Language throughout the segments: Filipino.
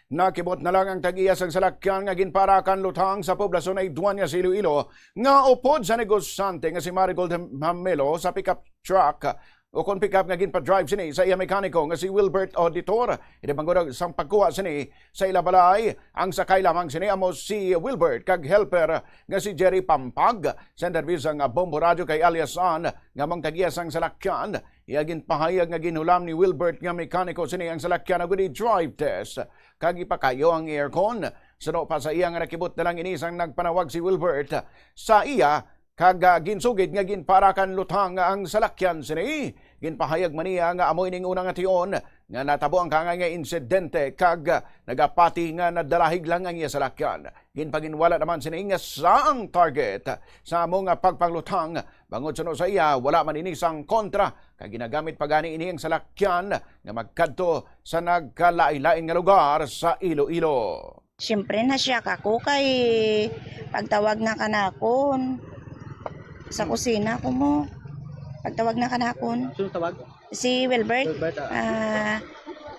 Nakibot na lang ang tag-iya sa salakyan nga ginparakan lutang sa poblasyon ay Duanyas, Iloilo nga upod sa negosyante nga si Marigold Hamelo sa pickup truck o kung pick-up nga ginpa-drive sini sa iya mekaniko nga si Wilbert Auditor. Iti bangod sang pagkuha sini sa ilabalay ang sakay lamang sini amo si Wilbert kag helper nga si Jerry Pampag. Sa interview sang Bombo Radio kay Aliasan nga mong tagiya sang salakyan, iya ginpahayag nga ginulam ni Wilbert nga mekaniko sini ang salakyan nga drive test kag ipakayo ang aircon. Suno pa sa iya nga nakibot na lang inisang nagpanawag si Wilbert sa iya kag ginsugid nga ginparakan lutang ang salakyan sini. Ginpahayag man niya nga amoy ning unang ation nga natabo ang kangay nga insidente kag nagapati nga nadalahig lang ang iya salakyan. Ginpaginwala naman sini nga saang target sa among pagpanglutang. Bangod suno sa iya wala man inisang kontra kag ginagamit pagani ini ang salakyan nga magkadto sa nagkalain-lain nga lugar sa Iloilo. Siyempre na siya kako kay pagtawag na kanakon. Sa kusina ko mo. Pagtawag na kanakon. Sino tawag? Si Wilbert. Wilbert,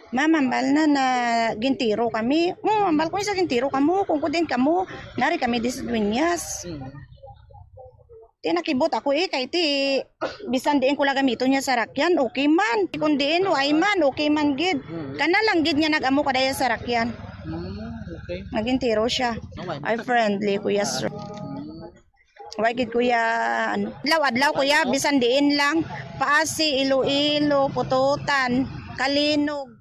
Ma'am, ambal na gintiro kami. Ambal ko sa gintiro kamo. Kung kudin kamo, nari kami di sa Dueñas. Nakibot ako kay ti bisan diin ko lang gamito niya sa rakyan, okay man. Kung diin, ay man, okay man gid. Kana lang gid niya nag-amo kadaya sa rakyan. Okay. Nagintiro siya. Ay friendly, kuya sir. Wagid kuya, adlaw kuya, bisan diin lang, Paasi, Iloilo, Pututan, Kalinog.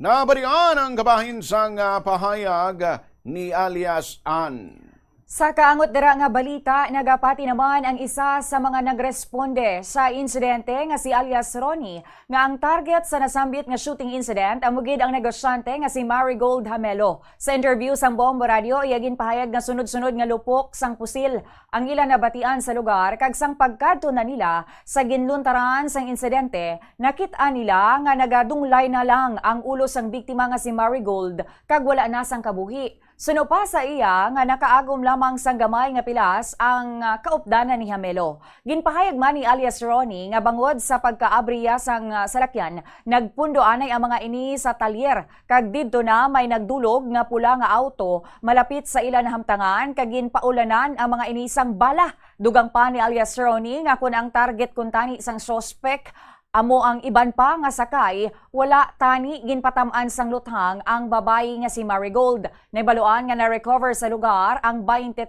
Nabalian ang kabahin sang pahayag ni Alias Ann. Sa kaangot dira nga balita, nagapati naman ang isa sa mga nagresponde sa insidente nga si alias Ronnie nga ang target sa nasambit nga shooting incident amugid ang negosyante nga si Marigold Hamelo. Sa interview sang Bombo Radio, iyagin pahayag nga sunod-sunod nga lupok sang pusil ang ilan nabatian sa lugar kag sang pagkadto na nila sa ginluntaran sang insidente, nakita nila nga nagadunglay na lang ang ulo sang biktima nga si Marigold kag wala na sang kabuhi. Suno pa sa iya nga nakaagom lamang sang gamay nga pilas ang kaupdanan ni Hamelo. Ginpahayag man ni alias Ronnie nga bangod sa pagkaabriya sang salakyan, nagpundo anay ang mga ini sa talyer kag didto na may nagdulog nga pula nga auto malapit sa ila na hamtangan kag ginpaulanan ang mga ini sang bala. Dugang pa ni alias Ronnie nga kun ang target kun tani sang suspect amo ang iban pa nga sakay, wala tani ginpatamaan sang luthang ang babayi nga si Marigold. Naibaluan nga na-recover sa lugar ang 23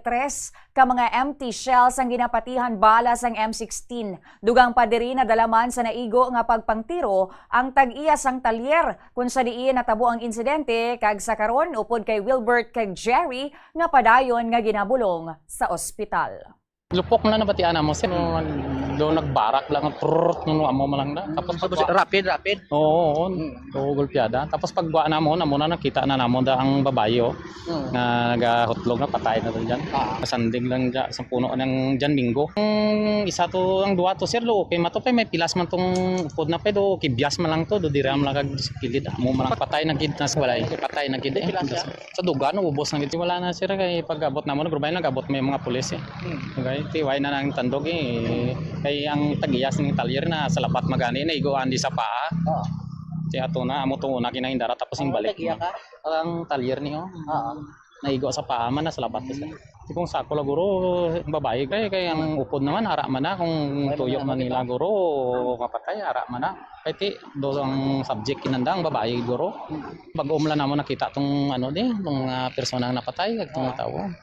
ka mga empty shells ang ginapatihan bala sang M16. Dugang pa diri na dalaman sa naigo nga pagpangtiro ang tag-iya sang talyer kung sa diin natabo ang insidente kag sa karon upod kay Wilbert kag Jerry nga padayon nga ginabulong sa ospital. Lupok na nabatian mo sir, doon nagbarak lang, nung amo malang na. Tapos rapid. Oo, gulpiada. Tapos pagbuha na mo na nakita na namo da ang babayo na nagahutlog na patay na doon dyan. Kasandig lang dyan sa puno ng dyan minggo. Isa to, ang duwa to sir, okay matupay, may pilas man tong upod na pedo, kibyas man lang to, do diram lang kag kilid. Amo malang patay na gid na walay, patay na gid eh. Sa duga no, ubos na gid wala na sir, kay pag-abot na mo, nagrubay lang, abot may mga pulis eh. Okay. Tiway na nang tandog eh. Kay ang tagiyas ng talyer na sa lapat magani na igoan di sa paa. Si ato na amo to una kinahindara tapos yung balik. Ang talyer niyo. Naigo sa paa man na sa lapat sa. Kung sako la guro babae kay ang upod naman ara man na kung tuyok man nila guro kapatay ara man na. Kay ti do ang subject kinandang babae guro. Pag umla na mo nakita tong ano di tong persona napatay kag tong tawo.